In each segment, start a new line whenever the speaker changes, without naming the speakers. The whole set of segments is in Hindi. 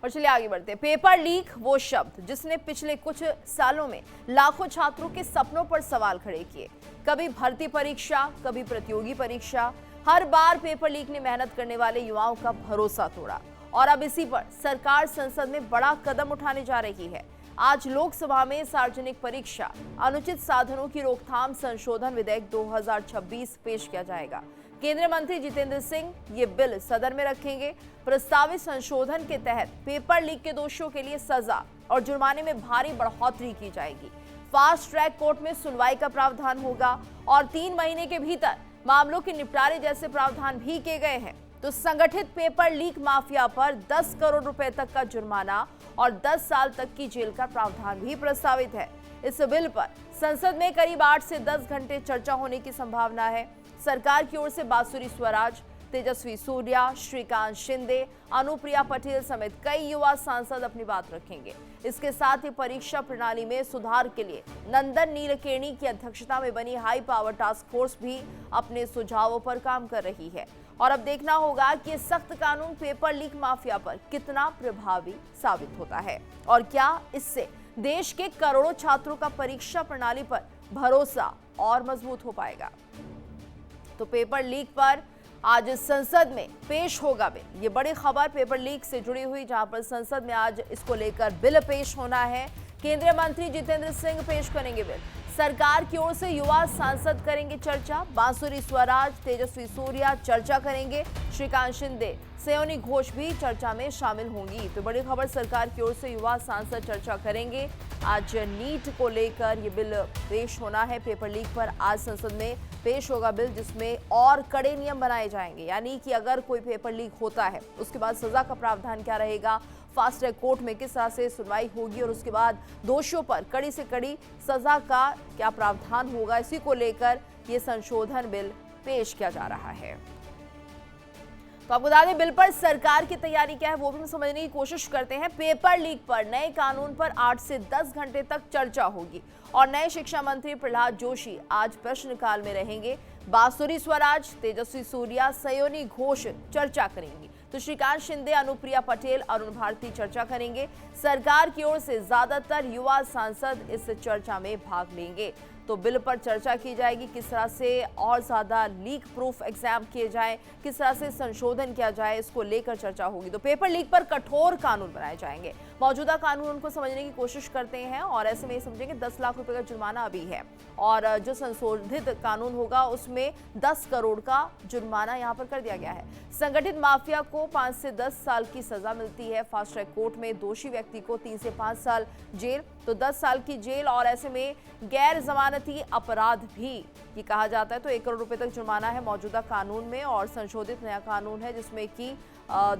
और चलिए आगे बढ़ते हैं। पेपर लीक वो शब्द जिसने पिछले कुछ सालों में लाखों छात्रों के सपनों पर सवाल खड़े किए। कभी भर्ती परीक्षा, कभी प्रतियोगी परीक्षा, हर बार पेपर लीक ने मेहनत करने वाले युवाओं का भरोसा तोड़ा और अब इसी पर सरकार संसद में बड़ा कदम उठाने जा रही है। आज लोकसभा में सार्वजनिक परीक्षा अनुचित साधनों की रोकथाम संशोधन विधेयक 2026 पेश किया जाएगा। केंद्रीय मंत्री जितेंद्र सिंह ये बिल सदन में रखेंगे। प्रस्तावित संशोधन के तहत पेपर लीक के दोषियों के लिए सजा और जुर्माने में भारी बढ़ोतरी की जाएगी। फास्ट ट्रैक कोर्ट में सुनवाई का प्रावधान होगा और 3 महीने के भीतर मामलों के निपटारे जैसे प्रावधान भी किए गए हैं। तो संगठित पेपर लीक माफिया पर 10 करोड़ रुपए तक का जुर्माना और 10 साल तक की जेल का प्रावधान भी प्रस्तावित है। इस बिल पर संसद में करीब 8 से 10 घंटे चर्चा होने की संभावना है। सरकार की ओर से बांसुरी स्वराज, तेजस्वी सूर्या, श्रीकांत शिंदे, अनुप्रिया पटेल समेत कई युवा सांसद अपनी बात रखेंगे। इसके साथ ही परीक्षा प्रणाली में सुधार के लिए नंदन नीलकेणी की अध्यक्षता में बनी हाई पावर टास्क फोर्स भी अपने सुझावों पर काम कर रही है। और अब देखना होगा कि ये सख्त कानून पेपर लीक माफिया पर कितना प्रभावी साबित होता है और क्या इससे देश के करोड़ों छात्रों का परीक्षा प्रणाली पर भरोसा और मजबूत हो पाएगा। तो पेपर लीक पर आज संसद में पेश होगा बिल। ये बड़ी खबर पेपर लीक से जुड़ी हुई, जहां पर संसद में आज इसको लेकर बिल पेश होना है। केंद्रीय मंत्री जितेंद्र सिंह पेश करेंगे बिल। सरकार की ओर से युवा सांसद करेंगे चर्चा। बांसुरी स्वराज, तेजस्वी सूर्या चर्चा करेंगे। श्रीकांत शिंदे, सयोनी घोष भी चर्चा में शामिल होंगी। तो बड़ी खबर, सरकार की ओर से युवा सांसद चर्चा करेंगे। आज नीट को लेकर ये बिल पेश होना है। पेपर लीक पर आज संसद में पेश होगा बिल, जिसमें और कड़े नियम बनाए जाएंगे। यानी कि अगर कोई पेपर लीक होता है उसके बाद सजा का प्रावधान क्या रहेगा, फास्ट ट्रैक कोर्ट में किस तरह से सुनवाई होगी और उसके बाद दोषियों पर कड़ी से कड़ी सजा का क्या प्रावधान होगा, इसी को लेकर यह संशोधन बिल पेश किया जा रहा है। तो आपको बता दें बिल पर सरकार की तैयारी क्या है वो भी हम समझने की कोशिश करते हैं। पेपर लीक पर नए कानून पर 8 से 10 घंटे तक चर्चा होगी और नए शिक्षा मंत्री प्रहलाद जोशी आज प्रश्नकाल में रहेंगे। बांसुरी स्वराज, तेजस्वी सूर्या, सयोनी घोष चर्चा करेंगी। तो श्रीकांत शिंदे, अनुप्रिया पटेल, अरुण भारती चर्चा करेंगे। सरकार की ओर से ज्यादातर युवा सांसद इस चर्चा में भाग लेंगे। तो बिल पर चर्चा की जाएगी, किस तरह से और ज्यादा लीक प्रूफ एग्जाम किए जाए, किस तरह से संशोधन किया जाए, इसको लेकर चर्चा होगी। तो पेपर लीक पर कठोर कानून बनाए जाएंगे। मौजूदा कानून को समझने की कोशिश करते हैं और ऐसे में समझेंगे 10 लाख रुपए का जुर्माना अभी है और जो संशोधित कानून होगा उसमें 10 करोड़ का जुर्माना यहाँ पर कर दिया गया है। संगठित माफिया को 5 से 10 साल की सजा मिलती है। फास्ट ट्रैक कोर्ट में दोषी व्यक्ति को 3 से 5 साल जेल, तो 10 साल की जेल और ऐसे में गैर जमानती अपराध भी ये कहा जाता है तो 1 करोड़ रुपए तक जुर्माना है मौजूदा कानून में। और संशोधित नया कानून है जिसमें कि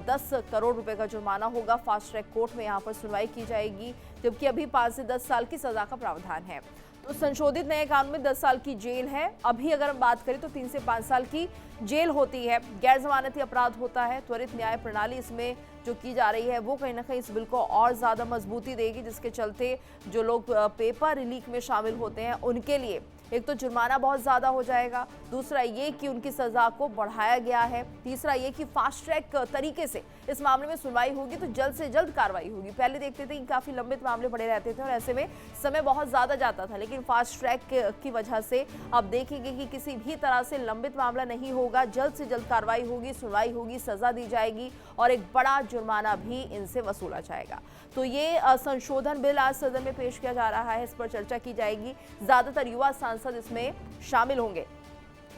10 करोड़ रुपए का जुर्माना होगा। फास्ट ट्रैक कोर्ट में यहाँ पर सुनवाई की जाएगी, जबकि अभी 5 से 10 साल की सजा का प्रावधान है। तो संशोधित नए कानून में 10 साल की जेल है। अभी अगर हम बात करें तो 3 से 5 साल की जेल होती है। गैर जमानती अपराध होता है। त्वरित न्याय प्रणाली इसमें जो की जा रही है वो कहीं ना कहीं इस बिल को और ज्यादा मजबूती देगी, जिसके चलते जो लोग पेपर लीक में शामिल होते हैं उनके लिए एक तो जुर्माना बहुत ज्यादा हो जाएगा, दूसरा ये कि उनकी सजा को बढ़ाया गया है, तीसरा ये कि फास्ट ट्रैक तरीके से इस मामले में सुनवाई होगी तो जल्द से जल्द कार्रवाई होगी। पहले देखते थे कि काफी लंबित मामले पड़े रहते थे और ऐसे में समय बहुत ज्यादा जाता था, लेकिन फास्ट ट्रैक की वजह से अब देखेंगे कि किसी भी तरह से लंबित मामला नहीं होगा, जल्द से जल्द कार्रवाई होगी, सुनवाई होगी, सजा दी जाएगी और एक बड़ा जुर्माना भी इनसे वसूला जाएगा। तो ये संशोधन बिल आज सदन में पेश किया जा रहा है, इस पर चर्चा की जाएगी। ज्यादातर युवा सांसद इसमें शामिल होंगे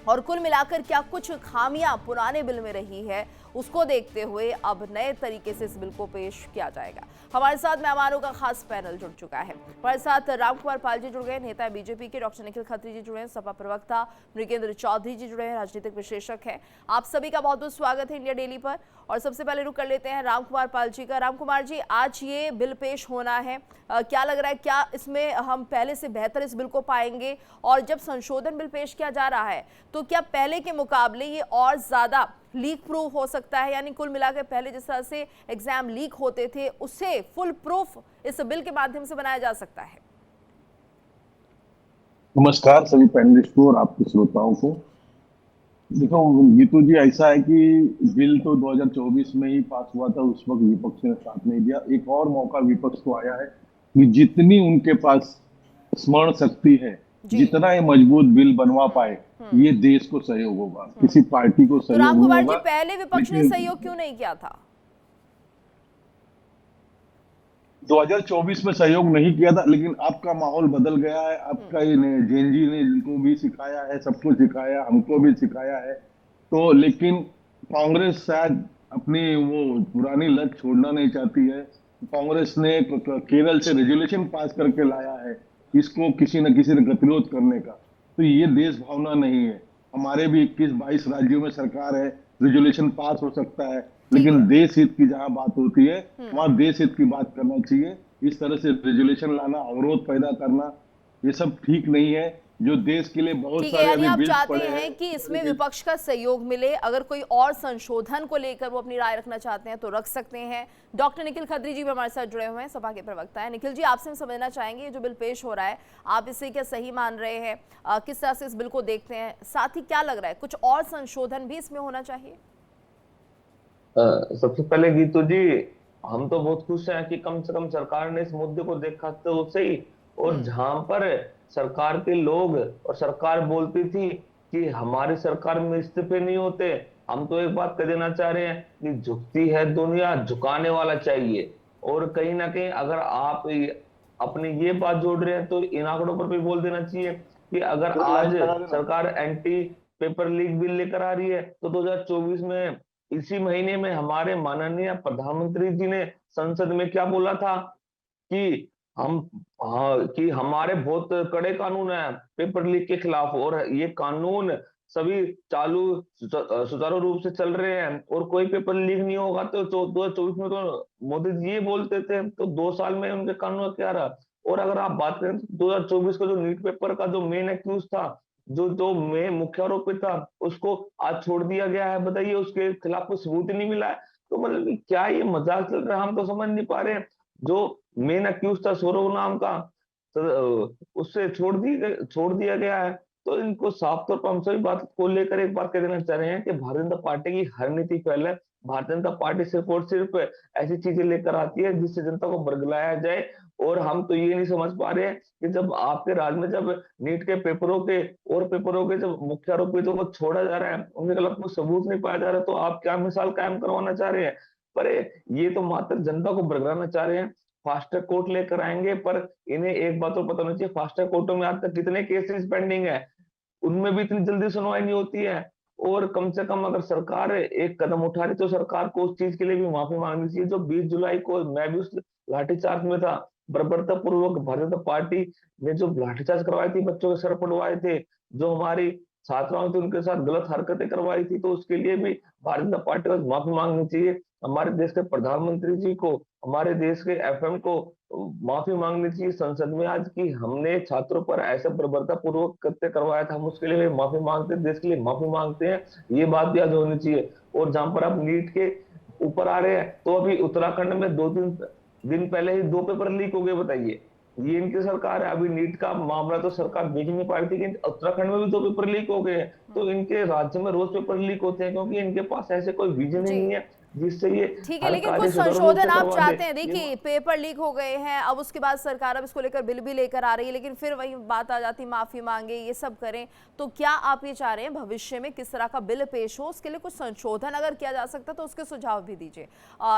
और कुल मिलाकर क्या कुछ खामियां पुराने बिल में रही है उसको देखते हुए अब नए तरीके से इस बिल को पेश किया जाएगा। हमारे साथ मेहमानों का खास पैनल जुड़ चुका है। हमारे साथ रामकुमार पाल जी जुड़ गए, नेता बीजेपी के, डॉक्टर निखिल खत्री जी जुड़े हैं, सपा प्रवक्ता मृगेंद्र चौधरी जी जुड़े हैं, राजनीतिक विश्लेषक हैं। आप सभी का बहुत बहुत स्वागत है इंडिया डेली पर। और सबसे पहले रुक कर लेते हैं रामकुमार पाल जी का। रामकुमार जी, आज ये बिल पेश होना है, क्या लग रहा है, क्या इसमें हम पहले से बेहतर इस बिल को पाएंगे? और जब संशोधन बिल पेश किया जा रहा है तो क्या पहले के मुकाबले ये और ज्यादा लीक प्रूफ हो सकता है? यानी कुल मिलाकर पहले जिस तरह से एग्जाम लीक होते थे उससे फुल प्रूफ इस बिल के माध्यम से बनाया जा सकता है।
नमस्कार सभी पैनलिस्ट को और आपके श्रोताओं को। देखो गीतू जी, ऐसा है कि बिल तो 2024 में ही पास हुआ था, उस वक्त विपक्ष ने साथ नहीं दिया। एक और मौका विपक्ष को आया है कि जितनी उनके पास स्मरण शक्ति है,
जी।
जितना ये मजबूत बिल बनवा पाए, ये देश को सहयोग होगा, किसी पार्टी को
तो
सहयोग नहीं
रामकुमार जी,
होगा।
पहले विपक्ष ने
लेकिन
सहयोग क्यों नहीं किया था?
2024 में सहयोग नहीं किया था, लेकिन अब का माहौल बदल गया है। अब का ये जेनजी ने जिनको भी सिखाया है, सबको सिखाया, हमको भी सिखाया है। तो लेकिन कांग्रेस शायद अपनी वो पुरानी लत छोड़ना नहीं चाहती है। कांग्रेस ने केरल से रेजोल्यूशन पास करके लाया है इसको किसी न किसी ने गतिरोध करने का। तो ये देश भावना नहीं है। हमारे भी 21-22 राज्यों में सरकार है, रेजोल्यूशन पास हो सकता है,
ठीक
लेकिन
है।
देश हित की जहां बात होती है वहां देश हित की बात करना चाहिए। इस तरह से रेजोल्यूशन लाना, अवरोध पैदा करना, ये सब ठीक नहीं है। जो देश के लिए बहुत
ठीक है,
सारे
यानी
अभी
आप
बिल्स
चाहते
पड़े हैं,
हैं कि इसमें
लेकिन
विपक्ष का सहयोग मिले, अगर कोई और संशोधन को लेकर वो अपनी राय रखना चाहते हैं तो रख सकते हैं। डॉक्टर निखिल खत्री जी भी हमारे साथ जुड़े हुए हैं, सपा के प्रवक्ता है। निखिल जी, आपसे हम समझना चाहेंगे ये जो बिल पेश हो रहा है, आप इसे क्या सही मान रहे हैं? किस तरह से इस बिल को देखते हैं? साथ ही क्या लग रहा है, कुछ और संशोधन भी इसमें होना चाहिए?
सबसे पहले गीतू जी, हम तो बहुत खुश हैं कि कम से कम सरकार ने इस मुद्दे को देखा तो सही। और जहां पर सरकार के लोग और सरकार बोलती थी कि हमारी सरकार में इस्तीफे नहीं होते, हम तो एक बात कह देना चाह रहे हैं कि झुकती है दुनिया, झुकाने वाला चाहिए। और कहीं ना कहीं अगर आप अपनी ये बात जोड़ रहे हैं तो इन आंकड़ों पर भी बोल देना चाहिए कि अगर आज
लाइन लगा देना।
सरकार एंटी पेपर लीक बिल लेकर आ रही है तो 2024 में इसी महीने में हमारे माननीय प्रधानमंत्री जी ने संसद में क्या बोला था कि हम, हाँ, कि हमारे बहुत कड़े कानून है पेपर लीक के खिलाफ, और ये कानून सभी चालू सुचारू रूप से चल रहे हैं और कोई पेपर लीक नहीं होगा। तो 2024 में तो मोदी जी ये बोलते थे, तो 2 साल में उनके कानून का क्या रहा। और अगर आप बात करें 2024 का जो नीट पेपर का जो मेन एक्यूज था, जो जो मेन मुख्य आरोपी था, उसको आज छोड़ दिया गया है। बताइए, उसके खिलाफ कोई सबूत ही नहीं मिला है। तो मतलब कि क्या ये मजाक चल रहा है, हम तो समझ नहीं पा रहे हैं। जो मेन अक्यूज था सौरव नाम का, तो उससे छोड़ दिया गया है। तो इनको साफ तौर पर हम सभी बात को लेकर एक बात कह देना चाह रहे हैं कि भारतीय जनता पार्टी की हर नीति पहले, भारतीय जनता पार्टी सिर्फ और सिर्फ ऐसी चीजें लेकर आती है जिससे जनता को बरगलाया जाए। और हम तो ये नहीं समझ पा रहे हैं कि जब आपके राज्य में जब नीट के पेपरों के और पेपरों के जब मुख्य आरोपितों को छोड़ा जा रहा है, उनके खिलाफ कोई सबूत नहीं पाया जा रहा, तो आप क्या मिसाल कायम करवाना चाह रहे हैं? पर ये तो मात्र जनता को बरगलाना चाह रहे हैं। फास्ट ट्रैक कोर्ट लेकर आएंगे, पर इन्हें एक बात तो पता होनी चाहिए, फास्ट ट्रैक कोर्टों में आज तक कितने केसेस पेंडिंग है, उनमें भी इतनी जल्दी सुनवाई नहीं होती है। और कम से कम अगर सरकार एक कदम उठा रही तो सरकार को उस चीज के लिए भी माफी मांगनी चाहिए। जो 20 जुलाई को मैं भी उस लाठीचार्ज में था, बर्बरता पूर्वक भारतीय जनता पार्टी ने जो लाठीचार्ज करवाई थी, बच्चों के सर पड़वाए थे, जो हमारी छात्राओं थी उनके साथ गलत हरकतें करवाई थी, तो उसके लिए भी भारतीय जनता पार्टी को माफी मांगनी चाहिए। हमारे देश के प्रधानमंत्री जी को, हमारे देश के एफएम को माफी मांगनी चाहिए संसद में आज की हमने छात्रों पर ऐसा बर्बरता पूर्वक कृत्य करवाया था। हम उसके लिए माफी मांगते हैं, देश के लिए माफी मांगते हैं, ये बात भी आज होनी चाहिए। और जहां पर आप नीट के ऊपर आ रहे हैं, तो अभी उत्तराखंड में 2-3 दिन पहले ही 2 पेपर लीक हो गए। बताइए, ये इनकी सरकार है। अभी नीट का मामला तो सरकार देख ही नहीं पा रही थी कि उत्तराखंड में भी 2 पेपर लीक हो गए हैं। तो इनके राज्य में रोज पेपर लीक होते हैं क्योंकि इनके पास ऐसे कोई विजन ही
जी,
नहीं है जिससे ये
ठीक है,
हर
लेकिन कुछ
कार्य सुचारू रूप
संशोधन
से
आप
करवा दे।
चाहते हैं।
ये
देखिए, पेपर लीक हो गए हैं, अब उसके बाद सरकार अब इसको लेकर बिल भी लेकर आ रही है, लेकिन फिर वही बात आ जाती, माफी मांगे, ये सब करें। तो क्या आप ये चाह रहे हैं भविष्य में किस तरह का बिल पेश हो, उसके लिए कुछ संशोधन अगर किया जा सकता तो उसके सुझाव भी दीजिए।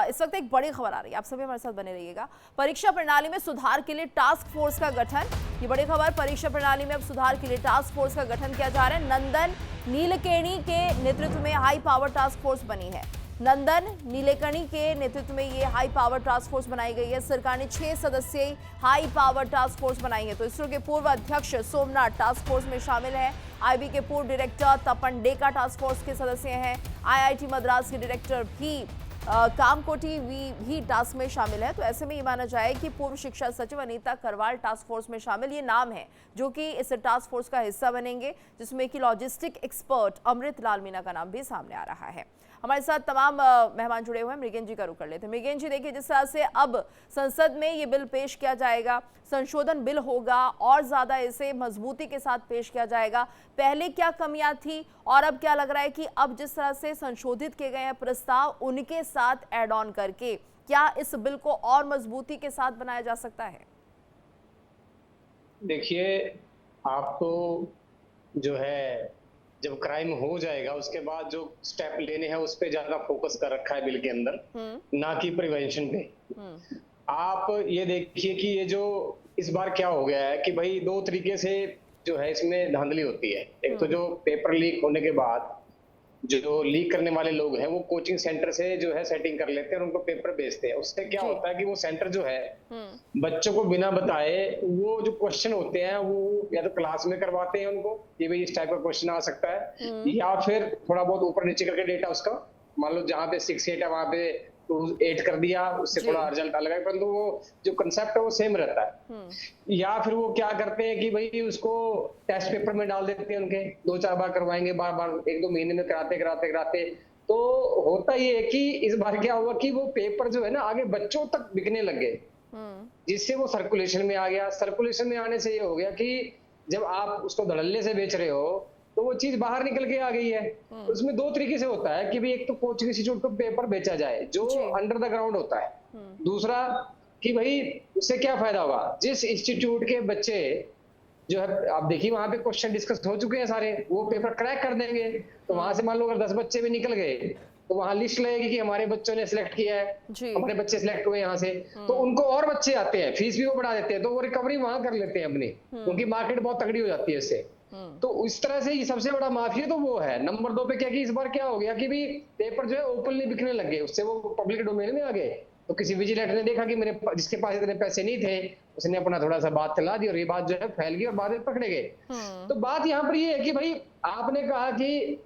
इस वक्त एक बड़ी खबर आ रही है, आप सभी हमारे साथ बने रहिएगा। परीक्षा प्रणाली में सुधार के लिए टास्क फोर्स का गठन, ये बड़ी खबर। परीक्षा प्रणाली में अब सुधार के लिए टास्क फोर्स का गठन किया जा रहा है। नंदन नीलकेणी के नेतृत्व में हाई पावर टास्क फोर्स बनी है। नंदन नीलेकणी के नेतृत्व में ये हाई पावर टास्क फोर्स बनाई गई है। सरकार ने 6 सदस्यीय हाई पावर टास्क फोर्स बनाई है। तो इसरो के पूर्व अध्यक्ष सोमनाथ टास्क फोर्स में शामिल है। आईबी के पूर्व डायरेक्टर तपन डेका टास्क फोर्स के सदस्य हैं। आईआईटी मद्रास के डायरेक्टर भी कामकोटी भी टास्क में शामिल है। तो ऐसे में ये माना जाए कि पूर्व शिक्षा सचिव अनीता करवाल टास्क फोर्स में शामिल ये नाम है जो कि इस टास्क फोर्स का हिस्सा बनेंगे, जिसमें कि लॉजिस्टिक एक्सपर्ट अमृत लाल मीना का नाम भी सामने आ रहा है। हमारे साथ तमाम मेहमान जुड़े हुए हैं। मृगेन जी का रुख कर लेते हैं। मृगेन जी, देखिए जिस तरह से अब संसद में ये बिल पेश किया जाएगा, संशोधन बिल होगा और ज्यादा इसे मजबूती के साथ पेश किया जाएगा, पहले क्या कमियां थी और अब क्या लग रहा है कि अब जिस तरह से संशोधित किए गए हैं प्रस्ताव, उनके साथ एड ऑन करके क्या इस बिल को और मजबूती के साथ बनाया जा सकता है?
देखिए, आपको जो है जब क्राइम हो जाएगा उसके बाद जो स्टेप लेने हैं उस पे ज्यादा फोकस कर रखा है बिल के अंदर, ना कि प्रिवेंशन पे। आप ये देखिए कि ये जो इस बार क्या हो गया है कि भाई दो तरीके से जो है इसमें धांधली होती है। एक तो जो पेपर लीक होने के बाद जो लीक करने वाले लोग हैं वो कोचिंग सेंटर से जो है सेटिंग कर लेते हैं और उनको पेपर भेजते हैं। उससे क्या होता है कि वो सेंटर जो है बच्चों को बिना बताए वो जो क्वेश्चन होते हैं वो या तो क्लास में करवाते हैं उनको, ये भाई इस टाइप का क्वेश्चन आ सकता है, या फिर थोड़ा बहुत ऊपर नीचे करके डेटा उसका, मान लो जहाँ पे 6-8 है वहां पे 2-8 कर दिया, उससे थोड़ा रिजल्ट अलग है, परंतु वो जो कंसेप्ट है वो सेम रहता है। या फिर वो क्या करते हैं कि भाई उसको टेस्ट पेपर में डाल देते हैं, उनके 2-4 बार करवाएंगे, बार बार 1-2 महीने में कराते। तो होता ये है कि इस बार क्या हुआ कि वो पेपर जो है ना आगे बच्चों तक बिकने लग गए, जिससे वो सर्कुलेशन में आ गया। सर्कुलेशन में आने से ये हो गया कि जब आप उसको धड़ल्ले से बेच रहे हो तो वो चीज बाहर निकल के आ गई है। उसमें दो तरीके से होता है कि भाई एक तो कोचिंग इंस्टीट्यूट को पेपर बेचा जाए जो अंडर द ग्राउंड होता है, दूसरा कि भाई उससे क्या फायदा होगा, जिस इंस्टीट्यूट के बच्चे जो है आप देखिए वहां पे क्वेश्चन डिस्कस हो चुके हैं सारे, वो पेपर क्रैक कर देंगे, तो वहां से मान लो अगर 10 बच्चे भी निकल गए तो वहां लिस्ट लगेगी कि हमारे बच्चों ने सिलेक्ट किया है, हमारे बच्चे सिलेक्ट हुए यहाँ से, तो उनको और बच्चे आते हैं, फीस भी वो बढ़ा देते हैं, तो वो रिकवरी वहां कर लेते हैं अपनी, उनकी मार्केट बहुत तगड़ी हो जाती है इससे। तो इस तरह से ये सबसे बड़ा माफिया तो वो है। नंबर 2 पे क्या कि इस बार क्या हो गया कि भी पेपर जो है ओपनली बिकने लग गए, उससे वो पब्लिक डोमेन में आ गए। तो किसी विजिलेटर ने देखा कि मेरे जिसके पास इतने पैसे नहीं थे उसने अपना थोड़ा सा बात चला दी और ये बात जो है फैल गई और बाद में पकड़े गए। तो बात यहाँ पर ये है कि भाई आपने कहा कि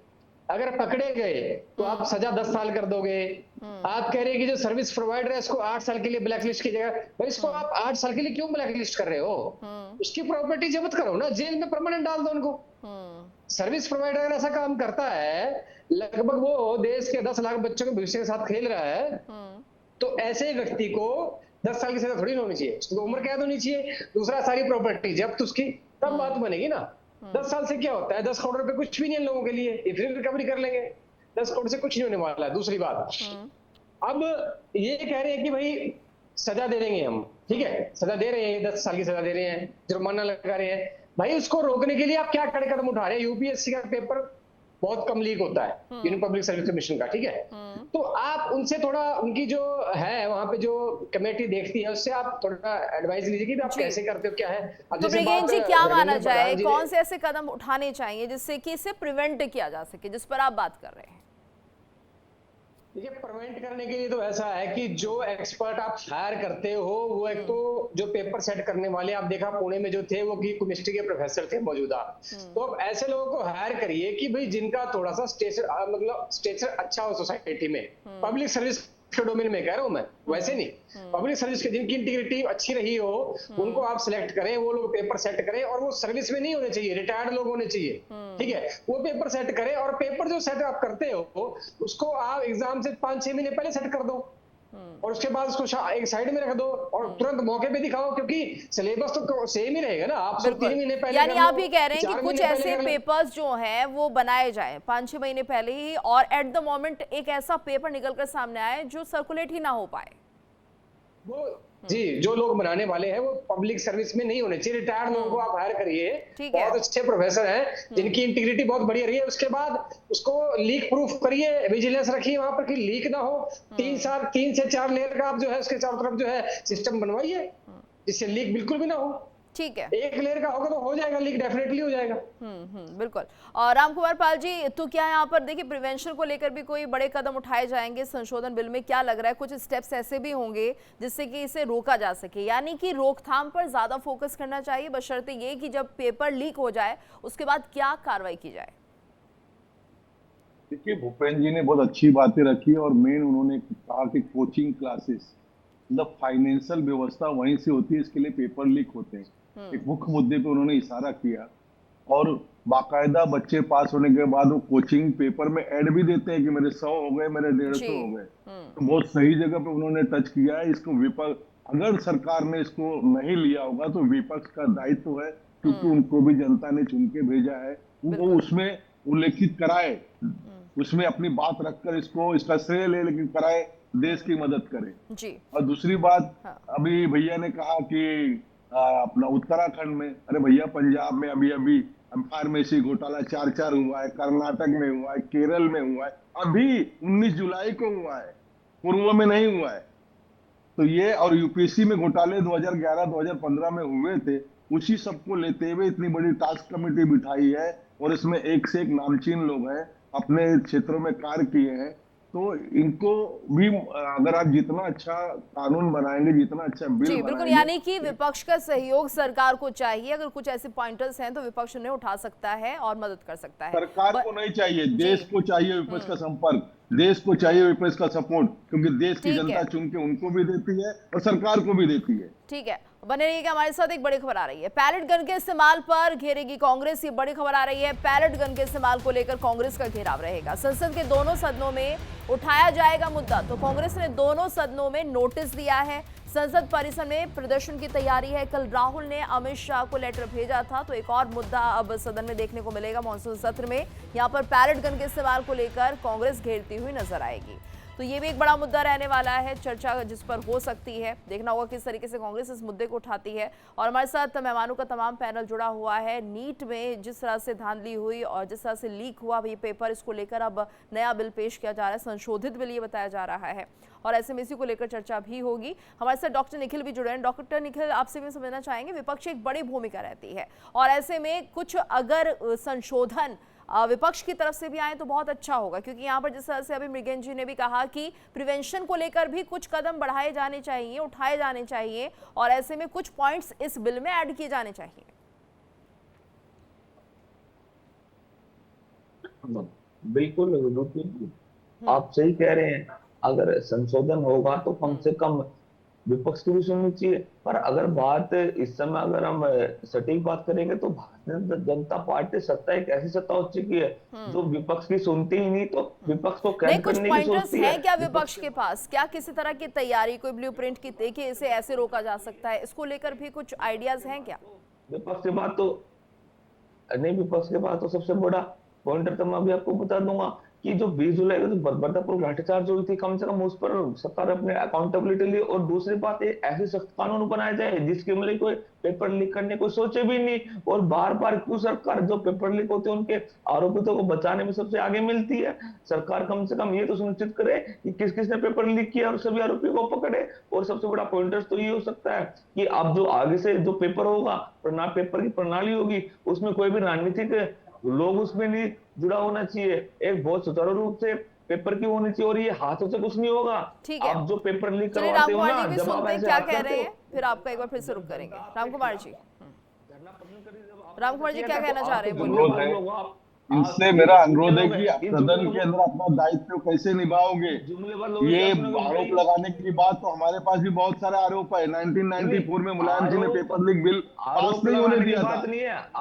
अगर पकड़े गए तो आप सजा 10 साल कर दोगे, आप कह रहे हैं कि जो सर्विस प्रोवाइडर है इसको 8 साल के लिए ब्लैकलिस्ट की जगह, भाई इसको आप 8 साल के लिए क्यों ब्लैकलिस्ट कर रहे हो? उसकी प्रॉपर्टी जब्त करो ना, जेल में परमानेंट डाल दो उनको। सर्विस प्रोवाइडर अगर ऐसा काम करता है, लगभग वो देश के 10 लाख बच्चों के भविष्य के साथ खेल रहा है, तो ऐसे व्यक्ति को 10 साल की सजा थोड़ी होनी चाहिए, उसको उम्र कैद होनी चाहिए। दूसरा सारी प्रॉपर्टी जब्त उसकी, तब बात बनेगी ना। 10 साल से क्या होता है, 10 करोड़ रुपए कुछ भी नहीं है लोगों के लिए, ये फिर रिकवरी कर लेंगे, 10 करोड़ से कुछ नहीं होने वाला है। दूसरी बात, अब ये कह रहे हैं कि भाई सजा दे देंगे हम, ठीक है सजा दे रहे हैं, 10 साल की सजा दे रहे हैं, जुर्माना लगा रहे हैं, भाई उसको रोकने के लिए आप क्या कड़े कदम उठा रहे हैं? यूपीएससी का पेपर बहुत कम लीक होता है, यूनियन पब्लिक सर्विस कमीशन का, ठीक है, तो आप उनसे थोड़ा उनकी जो है वहां पे जो कमेटी देखती है उससे आप थोड़ा एडवाइस लीजिए कि आप कैसे करते हो, क्या है। अब
तो मृगेन जी क्या माना जाए, कौन से ऐसे कदम उठाने चाहिए जिससे कि इसे प्रिवेंट किया जा सके, जिस पर आप बात कर रहे हैं?
देखिए, प्रिवेंट करने के लिए तो ऐसा है कि जो एक्सपर्ट आप हायर करते हो वो एक तो जो पेपर सेट करने वाले, आप देखा पुणे में जो थे वो की केमिस्ट्री के प्रोफेसर थे मौजूदा, तो अब ऐसे लोगों को हायर करिए कि भाई जिनका थोड़ा सा स्टेचर मतलब स्टेचर अच्छा हो सोसाइटी में, पब्लिक सर्विस के डोमेन में कह रहा हूं मैं, वैसे नहीं, पब्लिक सर्विस के जिनकी इंटीग्रिटी अच्छी रही हो उनको आप सिलेक्ट करें, वो लोग पेपर सेट करें, और वो सर्विस में नहीं होने चाहिए, रिटायर्ड लोग होने चाहिए, ठीक है, वो पेपर सेट करें। और पेपर जो सेट आप करते हो उसको आप एग्जाम से 5-6 महीने पहले सेट कर दो और उसके बाद उसको एक साइड में रख दो और तुरंत मौके पे दिखाओ, क्योंकि सिलेबस तो सेम ही रहेगा ना। आप 3 महीने पहले,
यानी आप ये कह रहे हैं कि कुछ ऐसे पेपर्स जो हैं वो बनाए जाएं 5-6 महीने पहले ही, और एट द मोमेंट एक ऐसा पेपर निकलकर सामने आए जो सर्कुलेट ही ना हो पाए।
वो जी जो लोग बनाने वाले हैं वो पब्लिक सर्विस में नहीं होने चाहिए, रिटायर्ड लोगों को आप हायर करिए, बहुत अच्छे प्रोफेसर हैं जिनकी इंटीग्रिटी बहुत बढ़िया रही है, उसके बाद उसको लीक प्रूफ करिए, विजिलेंस रखिए वहां पर कि लीक ना हो। 3 से 4 लेयर का आप जो है उसके चारों तरफ जो है सिस्टम बनवाइए जिससे लीक बिल्कुल भी ना हो।
ठीक है,
एक लेयर का होगा तो हो जाएगा, लीक डेफिनेटली हो जाएगा।
बिल्कुल। और रामकुमार पाल जी, तो क्या यहाँ पर देखिए प्रिवेंशन को लेकर भी कोई बड़े कदम उठाए जाएंगे संशोधन बिल में? क्या लग रहा है कुछ स्टेप्स ऐसे भी होंगे जिससे कि इसे रोका जा सके, यानी कि रोकथाम पर ज्यादा फोकस करना चाहिए, बशर्ते ये कि जब पेपर लीक हो जाए उसके बाद क्या कार्रवाई की जाए?
देखिए, भूपेंद्र जी ने बहुत अच्छी बातें रखी और मेन उन्होंने कहा कि कोचिंग क्लासेस मतलब फाइनेंशियल व्यवस्था वहीं से होती है, इसके लिए पेपर लीक होते हैं, एक मुख्य मुद्दे पे उन्होंने इशारा किया। और बाकायदा बच्चे पास होने के बाद वो कोचिंग पेपर में ऐड भी देते हैं कि मेरे 100 हो गए, मेरे 150
जी।
हो गए। तो बहुत सही जगह पे उन्होंने टच किया है। इसको विपक्ष, अगर सरकार ने इसको नहीं लिया होगा तो विपक्ष का दायित्व है, क्योंकि उनको भी जनता ने चुन के भेजा है, वो
बिल्कुल।
उसमें उल्लेखित कराए, उसमें अपनी बात रखकर इसको, इसका श्रेय ले लेकिन कराए, देश की मदद करे।
जी।
और दूसरी बात,
हाँ।
अभी भैया ने कहा कि अपना उत्तराखंड में, अरे भैया पंजाब में अभी अभी फार्मेसी घोटाला 4-4 हुआ है, कर्नाटक में हुआ है, केरल में हुआ है, अभी 19 जुलाई को हुआ है, पूर्व में नहीं हुआ है। तो ये, और यूपीएससी में घोटाले 2011-2015 में हुए थे, उसी सबको लेते हुए इतनी बड़ी टास्क कमेटी बिठाई है, और इसमें एक से एक नामचीन लोग हैं, अपने क्षेत्रों में कार्य किए हैं। तो इनको भी, अगर आप जितना अच्छा कानून बनाएंगे, जितना अच्छा बिल
जी बिल्कुल,
बनाएंगे,
यानी कि विपक्ष का सहयोग सरकार को चाहिए। अगर कुछ ऐसे पॉइंटर्स हैं तो विपक्ष उन्हें उठा सकता है और मदद कर सकता है।
सरकार को नहीं चाहिए, देश को चाहिए विपक्ष का संपर्क, देश को चाहिए विपक्ष का सपोर्ट, क्योंकि देश की
ठीक
जनता
है।
चुन के उनको भी देती है और सरकार को भी देती है।
ठीक है, बने रहिएगा हमारे साथ। एक बड़ी खबर आ रही है, पैलेट गन के इस्तेमाल पर घेरेगी कांग्रेस। ये बड़ी खबर आ रही है, पैलेट गन के इस्तेमाल को लेकर कांग्रेस का घेराव रहेगा। संसद के दोनों सदनों में उठाया जाएगा मुद्दा। तो कांग्रेस ने दोनों सदनों में नोटिस दिया है, संसद परिसर में प्रदर्शन की तैयारी है। कल राहुल ने अमित शाह को लेटर भेजा था, तो एक और मुद्दा अब सदन में देखने को मिलेगा मॉनसून सत्र में। यहाँ पर पैलेट गन के इस्तेमाल को लेकर कांग्रेस घेरती हुई नजर आएगी। तो ये भी एक बड़ा मुद्दा रहने वाला है, चर्चा जिस पर हो सकती है। देखना होगा किस तरीके से कांग्रेस इस मुद्दे को उठाती है। और हमारे साथ मेहमानों का तमाम पैनल जुड़ा हुआ है। नीट में जिस तरह से धांधली हुई और जिस तरह से लीक हुआ ये पेपर, इसको लेकर अब नया बिल पेश किया जा रहा है, संशोधित बिल ये बताया जा रहा है, और ऐसे में इसी को लेकर चर्चा भी होगी। हमारे साथ डॉक्टर निखिल भी जुड़े हैं। डॉक्टर निखिल, आपसे भी समझना चाहेंगे, विपक्ष एक बड़ी भूमिका रहती है, और ऐसे में कुछ अगर संशोधन विपक्ष की तरफ से भी आए तो बहुत अच्छा होगा, क्योंकि यहाँ पर जिस तरह से अभी मृगेन जी ने भी कहा कि प्रिवेंशन को लेकर भी कुछ कदम बढ़ाए जाने चाहिए, उठाए जाने चाहिए, और ऐसे में कुछ पॉइंट्स इस बिल में ऐड किए जाने चाहिए।
बिल्कुल, आप सही कह रहे हैं। अगर संशोधन होगा तो कम से कम विपक्ष की भी सुननी चाहिए। पर अगर बात इस समय, अगर हम सटीक बात करेंगे, तो भारतीय जनता पार्टी सत्ता एक ऐसी सत्ता हो चुकी है जो विपक्ष की सुनती ही नहीं, तो विपक्ष को कैद
कुछ
करने की
पॉइंटर्स
सोचती है।
हैं क्या विपक्ष के पास? क्या किसी तरह की तैयारी, कोई ब्लूप्रिंट की देखिए इसे ऐसे रोका जा सकता है, इसको लेकर भी कुछ आइडियाज हैं क्या?
विपक्ष के बाद तो नहीं, विपक्ष के पास तो सबसे बड़ा पॉइंटर तो मैं अभी आपको बता दूंगा कि जो 20 जुलाई को जो बर्बरतापुर लाठीचार्ज हुई थी, कम से कम उस पर सरकार अपने अकाउंटेबिलिटी ली। और दूसरी बात, ऐसे सख्त कानून बनाया जाए जिसके मतलब कोई पेपर लीक करने को सोचे भी नहीं। और बार बार क्यों सरकार जो पेपर लीक होते हैं उनके आरोपितों को बचाने में सबसे आगे मिलती है? सरकार कम से कम ये तो सुनिश्चित करे कि किस किसने पेपर लीक किया और सभी आरोपियों को पकड़े। और सबसे बड़ा पॉइंटर तो ये हो सकता है कि अब जो आगे से जो पेपर होगा, पेपर की प्रणाली होगी, उसमें कोई भी राजनीतिक लोग उसमें नहीं जुड़ा होना चाहिए। एक बहुत सुचारू रूप से पेपर की होनी चाहिए, और ये हाथों से कुछ नहीं होगा।
ठीक है,
आप जो पेपर लीक
चलिए
करवाते हो
रामकुमार
ना,
जी भी
जब आप
सुनते हैं
ऐसे
क्या
हाथ
कह
करते
रहे
हो,
हैं, फिर आपका एक बार फिर से रुक करेंगे। रामकुमार जी, रामकुमार जी क्या कहना चाह रहे हैं,
अनुरोध है,
बोलिए।
इनसे मेरा अनुरोध है कि आप सदन के अंदर अपना दायित्व कैसे निभाओगे। ये आरोप लगाने की बात, तो हमारे पास भी बहुत सारे आरोप है। 1994 में मुलायम जी ने पेपर लीक बिल पास नहीं होने दिया था।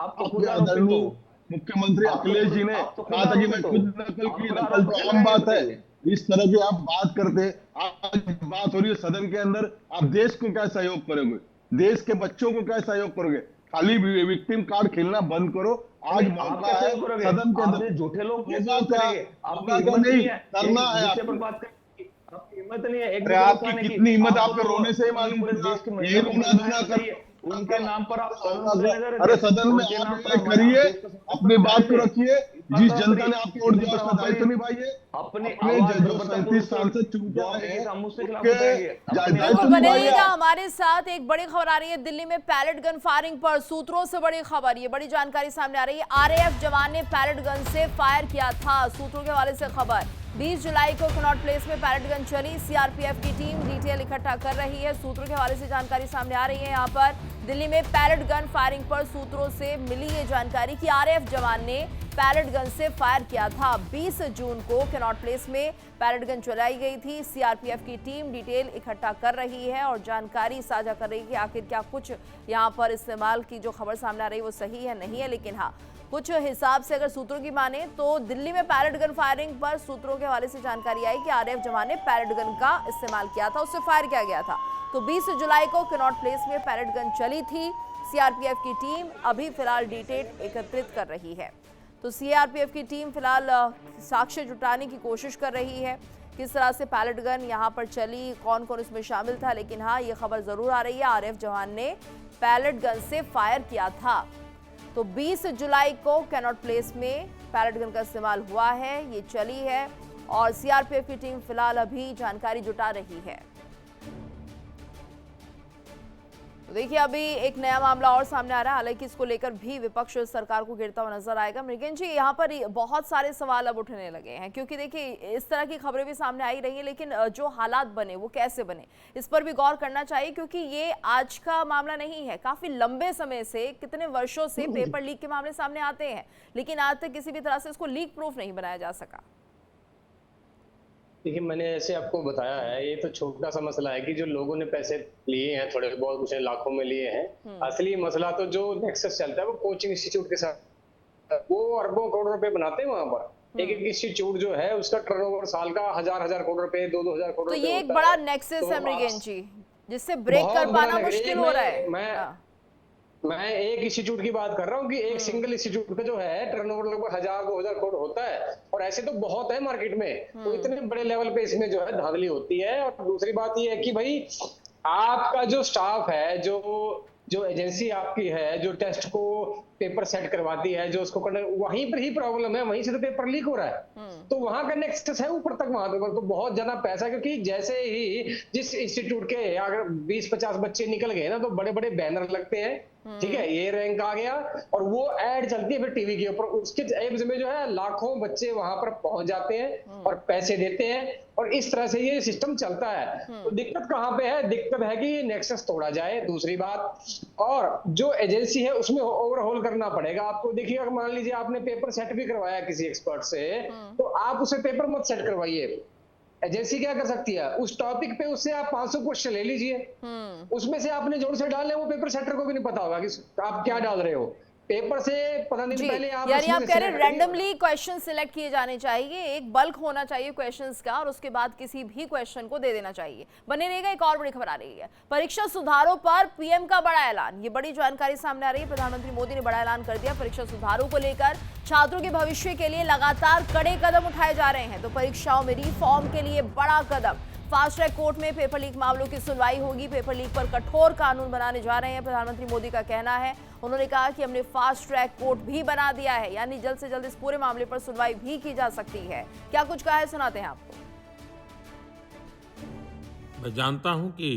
अपने आदरणीय मुख्यमंत्री अखिलेश जी ने कहा था कि मैं खुद नकल की, नकल तो आम बात है। इस तरह की आप बात करते, आज बात हो रही है सदन के अंदर, आप देश को क्या सहयोग करोगे, देश के बच्चों को क्या सहयोग करोगे? खाली विक्टिम कार्ड खेलना बंद करो। आज मौका है सदन के अंदर,
झूठे लोग
नहीं करना है,
हिम्मत नहीं है।
अरे आपकी कितनी हिम्मत, आपके रोने से ही मालूम पड़ा। ये रोना कर
उनके नाम पर आप,
अरे सदन में आप करिए, अपनी बात को रखिए। जिस जनता ने आपको वोट दिया उसका दायित्व निभाइए। अपने जो 37 सांसद चुन के आए हैं,
बिल्कुल बने रहिएगा हमारे साथ। एक बड़ी खबर आ रही है दिल्ली में पैलेट गन फायरिंग पर, सूत्रों से बड़ी खबर, ये बड़ी जानकारी सामने आ रही है। आरएएफ जवान ने पैलेट गन से फायर किया था, सूत्रों के हवाले से खबर। 20 जुलाई को कनॉट प्लेस में पैलेट गन चली, सीआरपीएफ की टीम डिटेल इकट्ठा कर रही है। सूत्रों के हवाले से जानकारी सामने आ रही है यहाँ पर दिल्ली में पैलेट गन फायरिंग पर सूत्रों से मिली ये जानकारी कि आरएएफ जवान ने पैलेट गन से फायर किया था। 20 जून को कैनॉट प्लेस में पैलेट गन चलाई गई थी। सीआरपीएफ की टीम डिटेल इकट्ठा कर रही है और जानकारी साझा कर रही है कि आखिर क्या कुछ यहां पर इस्तेमाल की जो खबर सामने आ रही है वो सही है नहीं है, लेकिन हाँ कुछ हिसाब से अगर सूत्रों की माने तो दिल्ली में पैलेट गन फायरिंग पर सूत्रों के हवाले से जानकारी आई कि आरएएफ जवान ने पैलेट गन का इस्तेमाल किया था, उससे फायर किया गया था। तो 20 जुलाई को कैनॉट प्लेस में पैलेट गन चली थी। सीआरपीएफ की टीम अभी फिलहाल डिटेल एकत्रित कर रही है। तो सीआरपीएफ की टीम फिलहाल साक्ष्य जुटाने की कोशिश कर रही है किस तरह से पैलेट गन यहां पर चली, कौन कौन इसमें शामिल था। लेकिन हाँ ये खबर जरूर आ रही है आरएएफ जवान ने पैलेट गन से फायर किया था। तो 20 जुलाई को कैनॉट प्लेस में पैलेट गन का इस्तेमाल हुआ है, ये चली है और सीआरपीएफ की टीम फिलहाल अभी जानकारी जुटा रही है। तो देखिए अभी एक नया मामला और सामने आ रहा है, हालांकि इसको लेकर भी विपक्ष सरकार को घेरता हुआ नजर आएगा। मृगेन जी, यहाँ पर बहुत सारे सवाल अब उठने लगे हैं क्योंकि देखिए इस तरह की खबरें भी सामने आई रही हैं, लेकिन जो हालात बने वो कैसे बने इस पर भी गौर करना चाहिए क्योंकि ये आज का मामला नहीं है। काफी लंबे समय से, कितने वर्षों से पेपर लीक के मामले सामने आते हैं, लेकिन आज तक किसी भी तरह से इसको लीक प्रूफ नहीं बनाया जा सका।
देखिए, मैंने ऐसे आपको बताया है, ये तो छोटा सा मसला है कि जो लोगों ने पैसे लिए हैं, थोड़े बहुत कुछ लाखों में लिए हैं। असली मसला तो जो नेक्सस चलता है वो कोचिंग इंस्टीट्यूट के साथ, वो अरबों करोड़ रुपए बनाते हैं वहां पर। एक एक इंस्टीट्यूट जो है उसका टर्नओवर साल का हजार करोड़ रुपए, 2-2 हजार करोड़ रुपए।
तो ये एक बड़ा नेक्सस है मृगेन जी, जिससे ब्रेक कर पाना मुश्किल हो रहा है।
मैं एक इंस्टीट्यूट की बात कर रहा हूँ कि एक सिंगल इंस्टीट्यूट का जो है टर्नओवर लगभग 1000-2000 करोड़ होता है और ऐसे तो बहुत है मार्केट में। तो इतने बड़े लेवल पे इसमें जो है धांधली होती है। और दूसरी बात ये है कि भाई आपका जो स्टाफ है, जो एजेंसी आपकी है, जो टेस्ट को पेपर सेट करवाती है, जो उसको करने, वहीं पर ही प्रॉब्लम है, वहीं से तो पेपर लीक हो रहा है। तो वहां का नेक्सस है ऊपर तक, वहां तक तो बहुत ज्यादा पैसा, क्योंकि जैसे ही जिस इंस्टीट्यूट के अगर 20-50 बच्चे निकल गए ना तो बड़े बड़े बैनर लगते हैं, ठीक है, ये रैंक आ गया और वो एड चलती है फिर टीवी के ऊपर। उसके एब्स में जो है लाखों बच्चे वहां पर पहुंच जाते हैं और पैसे देते हैं और इस तरह से ये सिस्टम चलता है। तो दिक्कत कहाँ पे है? दिक्कत है कि नेक्सस तोड़ा जाए। दूसरी बात, और जो एजेंसी है उसमें ओवरहोल करना पड़ेगा आपको। देखिए, अगर मान लीजिए आपने पेपर सेट भी करवाया किसी एक्सपर्ट से, तो आप उसे पेपर मत सेट करवाइए। एजेंसी क्या कर सकती है, उस टॉपिक पे उससे आप 500 क्वेश्चन ले लीजिए, उसमें से आपने जोड़ से डाले, वो पेपर सेटर को भी नहीं पता होगा कि आप क्या डाल रहे हो। पेपर से पता नहीं पहले आप,
यानी आप कह रहे हैं रैंडमली क्वेश्चन सिलेक्ट किए जाने चाहिए, एक बल्क होना चाहिए क्वेश्चंस का और उसके बाद किसी भी क्वेश्चन को दे देना चाहिए। बने रहेगा। एक और बड़ी खबर आ रही है, परीक्षा सुधारों पर पीएम का बड़ा ऐलान। ये बड़ी जानकारी सामने आ रही है। प्रधानमंत्री मोदी ने बड़ा ऐलान कर दिया। परीक्षा सुधारों को लेकर छात्रों के भविष्य के लिए लगातार कड़े कदम उठाए जा रहे हैं। तो परीक्षाओं में रिफॉर्म के लिए बड़ा कदम, फास्ट ट्रैक कोर्ट में पेपर लीक मामलों की सुनवाई होगी। पेपर लीक पर कठोर कानून बनाने जा रहे हैं, प्रधानमंत्री मोदी का कहना है। उन्होंने कहा कि हमने फास्ट ट्रैक कोर्ट भी बना दिया है, यानी जल्द से जल्द इस पूरे मामले पर सुनवाई भी की जा सकती है। क्या कुछ कहा है, सुनाते हैं आपको।
मैं जानता हूं कि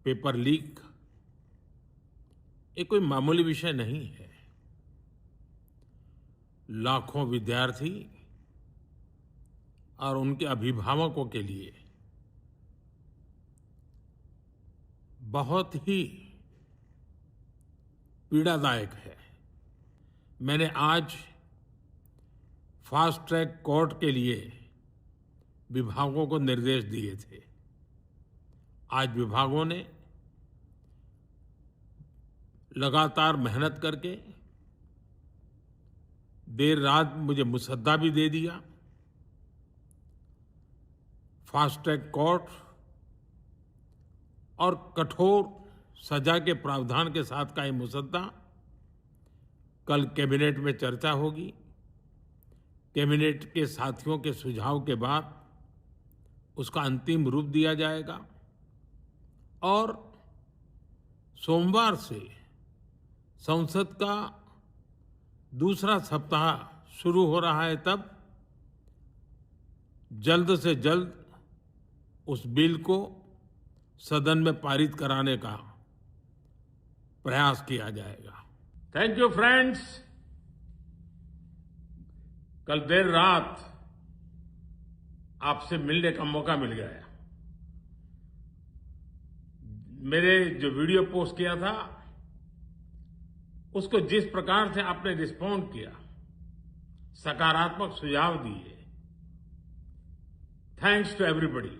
पेपर लीक एक कोई मामूली विषय नहीं है। लाखों विद्यार्थी और उनके अभिभावकों के लिए बहुत ही पीड़ादायक है। मैंने आज फास्ट ट्रैक कोर्ट के लिए विभागों को निर्देश दिए थे। आज विभागों ने लगातार मेहनत करके देर रात मुझे मुसद्दा भी दे दिया। फास्ट ट्रैक कोर्ट और कठोर सजा के प्रावधान के साथ का ये मुसद्दा कल कैबिनेट में चर्चा होगी। कैबिनेट के साथियों के सुझाव के बाद उसका अंतिम रूप दिया जाएगा और सोमवार से संसद का दूसरा सप्ताह शुरू हो रहा है। तब जल्द से जल्द उस बिल को सदन में पारित कराने का प्रयास किया जाएगा। Thank you friends. कल देर रात आपसे मिलने का मौका मिल गया। मेरे जो वीडियो पोस्ट किया था उसको जिस प्रकार से आपने रिस्पॉन्ड किया, सकारात्मक सुझाव दिए, थैंक्स टू एवरीबॉडी।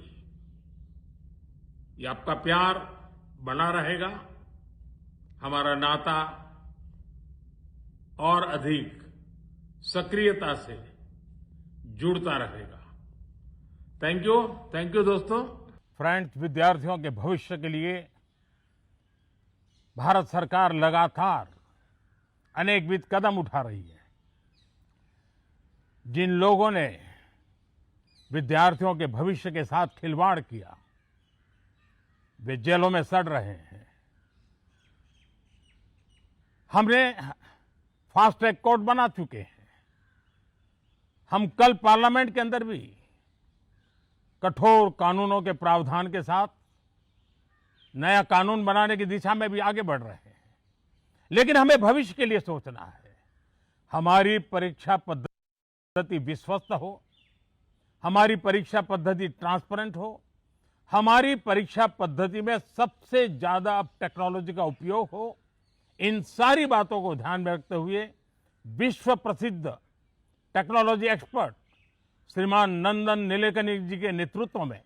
ये आपका प्यार बना रहेगा, हमारा नाता और अधिक सक्रियता से जुड़ता रहेगा। थैंक यू दोस्तों। फ्रेंड्स, विद्यार्थियों के भविष्य के लिए भारत सरकार लगातार अनेकविध कदम उठा रही है। जिन लोगों ने विद्यार्थियों के भविष्य के साथ खिलवाड़ किया वे जेलों में सड़ रहे हैं। हमने फास्ट ट्रैक कोर्ट बना चुके हैं। हम कल पार्लियामेंट के अंदर भी कठोर कानूनों के प्रावधान के साथ नया कानून बनाने की दिशा में भी आगे बढ़ रहे हैं। लेकिन हमें भविष्य के लिए सोचना है। हमारी परीक्षा पद्धति विश्वस्त हो, हमारी परीक्षा पद्धति ट्रांसपेरेंट हो, हमारी परीक्षा पद्धति में सबसे ज्यादा अब टेक्नोलॉजी का उपयोग हो। इन सारी बातों को ध्यान में रखते हुए विश्व प्रसिद्ध टेक्नोलॉजी एक्सपर्ट श्रीमान नंदन नीलेकनी जी के नेतृत्व में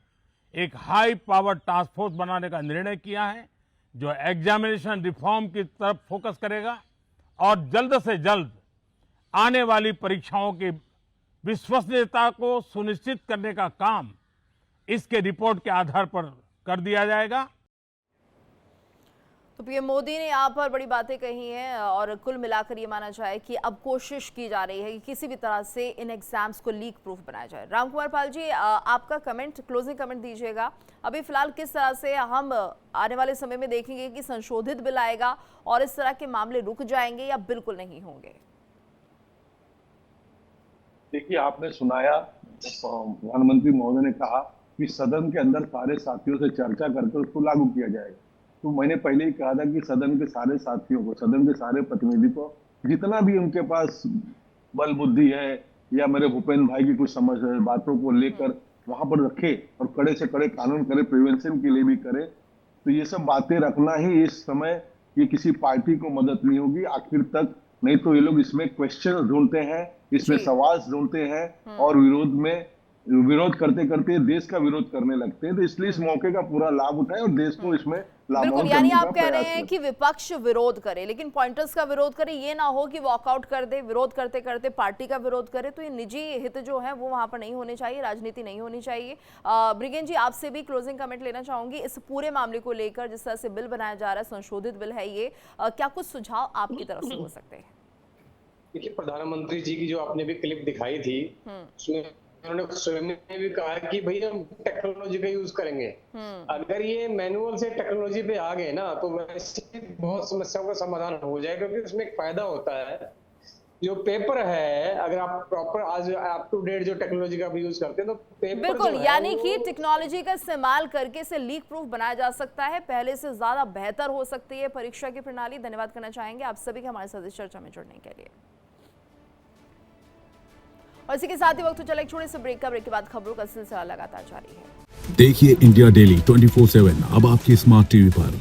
एक हाई पावर टास्क फोर्स बनाने का निर्णय किया है, जो एग्जामिनेशन रिफॉर्म की तरफ फोकस करेगा और जल्द से जल्द आने वाली परीक्षाओं की विश्वसनीयता को सुनिश्चित करने का काम इसके रिपोर्ट के आधार पर कर दिया जाएगा।
तो पीएम मोदी ने यहाँ पर बड़ी बातें कही हैं और कुल मिलाकर ये माना जाए कि अब कोशिश की जा रही है कि किसी भी तरह से इन एग्जाम्स को लीक प्रूफ बनाया जाए। राम कुमार पाल जी, आपका कमेंट, क्लोजिंग कमेंट दीजिएगा। अभी फिलहाल किस तरह से हम आने वाले समय में देखेंगे कि संशोधित बिल आएगा और इस तरह के मामले रुक जाएंगे या बिल्कुल नहीं होंगे?
देखिए, आपने सुनाया प्रधानमंत्री महोदय ने कहा कि सदन के अंदर सारे साथियों से चर्चा करके उसको लागू किया जाएगा। तो मैंने पहले ही कहा था कि सदन के सारे साथियों को, सदन के सारे प्रतिनिधि को, जितना भी उनके पास बल बुद्धि है या मेरे भूपेंद्र भाई की कुछ समझ बातों को लेकर वहां पर रखे और कड़े से कड़े कानून करे, प्रिवेंशन के लिए भी करे। तो ये सब बातें रखना ही इस समय ये किसी पार्टी को मदद नहीं होगी आखिर तक। नहीं तो ये लोग इसमें क्वेश्चन ढूंढते हैं, इसमें सवाल ढूंढते हैं और विरोध करते करते देश का विरोध करने लगते हैं। तो इसलिए इस मौके का पूरा लाभ उठाएं और देश को इसमें
बिल्कुल, यानी आप कह रहे हैं कि विपक्ष विरोध करे लेकिन पॉइंटर्स का विरोध करे, ये ना हो कि वॉकआउट कर दे, विरोध करते करते पार्टी का विरोध करे। तो ये निजी हित जो है वो वहां पर नहीं होने चाहिए, राजनीति नहीं होनी चाहिए। ब्रिगेन जी, आपसे भी क्लोजिंग कमेंट लेना चाहूंगी इस पूरे मामले को लेकर। जिस तरह से बिल बनाया जा रहा है, संशोधित बिल है ये, क्या कुछ सुझाव आपकी तरफ से हो सकते हैं?
देखिए, प्रधानमंत्री जी की जो आपने भी क्लिप दिखाई थी उसमें उन्होंने स्वयं ने भी कहा कि भाई हम टेक्नोलॉजी का यूज करेंगे। अगर ये मैनुअल से टेक्नोलॉजी पे आ गए ना तो वैसे बहुत समस्याओं का समाधान हो जाएगा, क्योंकि उसमें एक फायदा होता है। जो पेपर है, अगर आप प्रॉपर आज अप टू डेट जो टेक्नोलॉजी का भी यूज करते हैं तो पेपर
बिल्कुल, यानी कि टेक्नोलॉजी का इस्तेमाल करके इसे लीक प्रूफ बनाया जा सकता है, पहले से ज्यादा बेहतर हो सकती है परीक्षा की प्रणाली। धन्यवाद करना चाहेंगे आप सभी के हमारे साथ इस चर्चा में जुड़ने के लिए। और इसी के साथ ही वक्त चले एक छोटे से ब्रेक के बाद खबरों का सिलसिला लगातार जारी है।
देखिए इंडिया डेली 24/7 अब आपके स्मार्ट टीवी पर।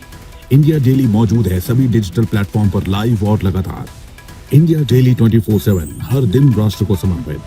इंडिया डेली मौजूद है सभी डिजिटल प्लेटफॉर्म पर लाइव और लगातार। इंडिया डेली 24/7 हर दिन राष्ट्र को समर्पित।